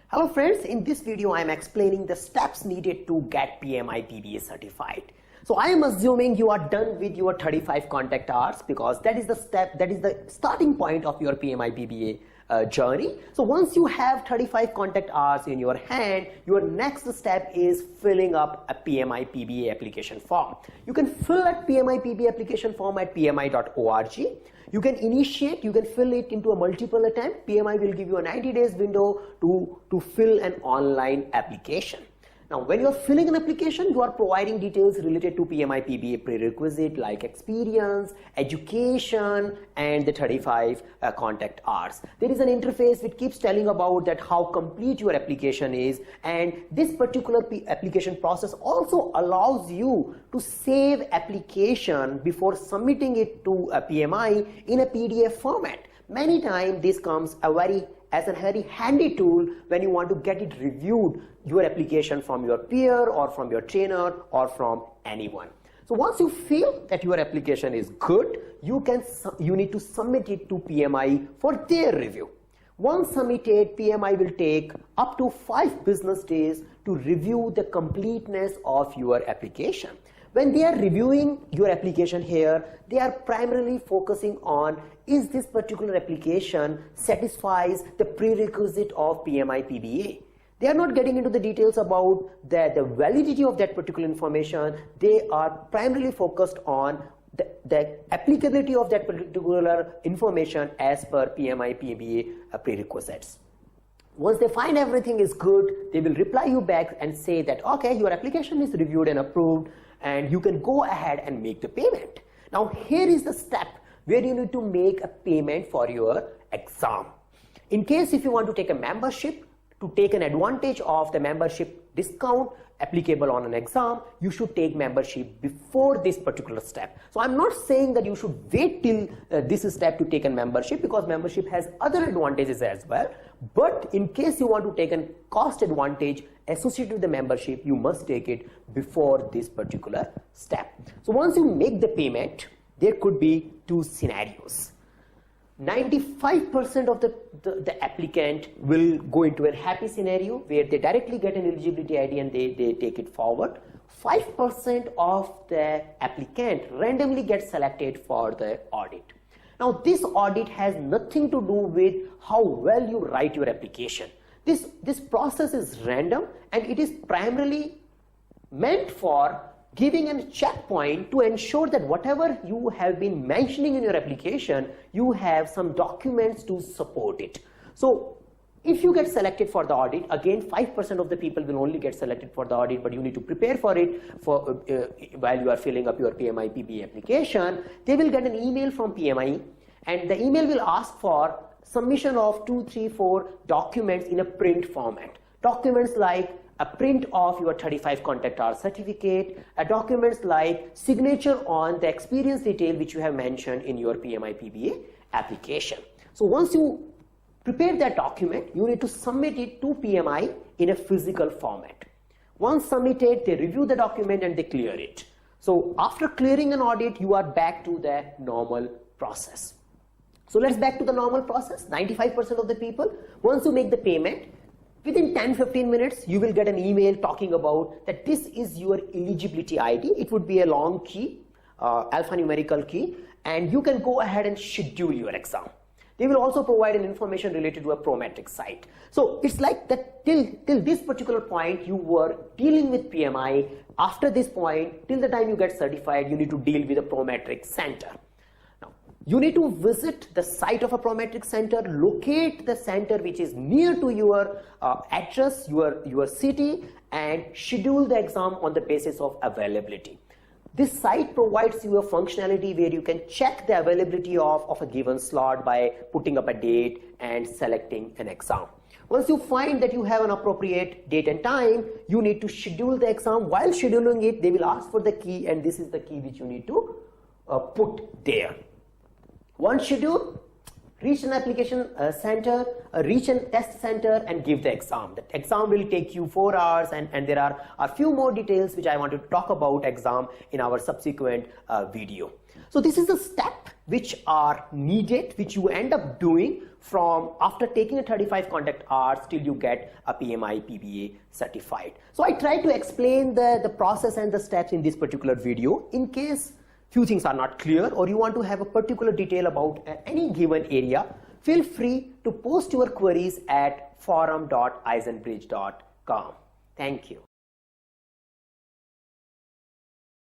Hello friends, in this video I am explaining the steps needed to get PMI PBA certified. So I am assuming you are done with your 35 contact hours because that is the starting point of your PMI PBA journey. So once you have 35 contact hours in your hand, your next step is filling up a PMI PBA application form. You can fill that PMI PBA application form at pmi.org. You can fill it into a multiple attempt. PMI will give you a 90 days window to fill an online application. Now, when you are filling an application, you are providing details related to PMI PBA prerequisite like experience, education, and the 35 contact hours. There is an interface which keeps telling about that how complete your application is, and this particular application process also allows you to save application before submitting it to a PMI in a PDF format. Many times this comes as a very handy tool when you want to get it reviewed, your application from your peer or from your trainer or from anyone. So once you feel that your application is good, you need to submit it to PMI for their review. Once submitted, PMI will take up to 5 business days to review the completeness of your application. When they are reviewing your application here, they are primarily focusing on is this particular application satisfies the prerequisite of PMI PBA. They are not getting into the details about the validity of that particular information. They are primarily focused on the applicability of that particular information as per PMI PBA prerequisites. Once they find everything is good, they will reply you back and say that, okay, your application is reviewed and approved, and you can go ahead and make the payment. Now, here is the step where you need to make a payment for your exam. In case if you want to take a membership, to take an advantage of the membership discount applicable on an exam, you should take membership before this particular step. So I'm not saying that you should wait till this step to take a membership, because membership has other advantages as well. But in case you want to take a cost advantage associated with the membership, you must take it before this particular step. So once you make the payment, there could be 2 scenarios. 95% of the applicant will go into a happy scenario where they directly get an eligibility ID and they take it forward. 5% of the applicant randomly gets selected for the audit. Now, this audit has nothing to do with how well you write your application. This process is random, and it is primarily meant for giving a checkpoint to ensure that whatever you have been mentioning in your application, you have some documents to support it. So if you get selected for the audit, again 5% of the people will only get selected for the audit, but you need to prepare for it while you are filling up your PMI PBA application. They will get an email from PMI, and the email will ask for submission of 2, 3, 4 documents in a print format. Documents like a print of your 35 contact hour certificate, documents like signature on the experience detail which you have mentioned in your PMI PBA application. So once you prepare that document, you need to submit it to PMI in a physical format. Once submitted, they review the document and they clear it. So after clearing an audit, you are back to the normal process. So let's back to the normal process. 95% of the people, once you make the payment, within 10-15 minutes, you will get an email talking about that this is your eligibility ID. It would be a long key, alphanumerical key, and you can go ahead and schedule your exam. They will also provide an information related to a Prometric site. So it's like that till this particular point, you were dealing with PMI. After this point, till the time you get certified, you need to deal with a Prometric center. You need to visit the site of a Prometric center, locate the center which is near to your address, your city, and schedule the exam on the basis of availability. This site provides you a functionality where you can check the availability of a given slot by putting up a date and selecting an exam. Once you find that you have an appropriate date and time, you need to schedule the exam. While scheduling it, they will ask for the key, and this is the key which you need to put there. Once scheduled, reach an application center, reach a test center, and give the exam. The exam will take you 4 hours, and there are a few more details which I want to talk about exam in our subsequent video. So this is the step which are needed, which you end up doing from after taking a 35 contact hours till you get a PMI PBA certified. So I try to explain the process and the steps in this particular video. In case few things are not clear or you want to have a particular detail about any given area, feel free to post your queries at forum.eisenbridge.com. Thank you.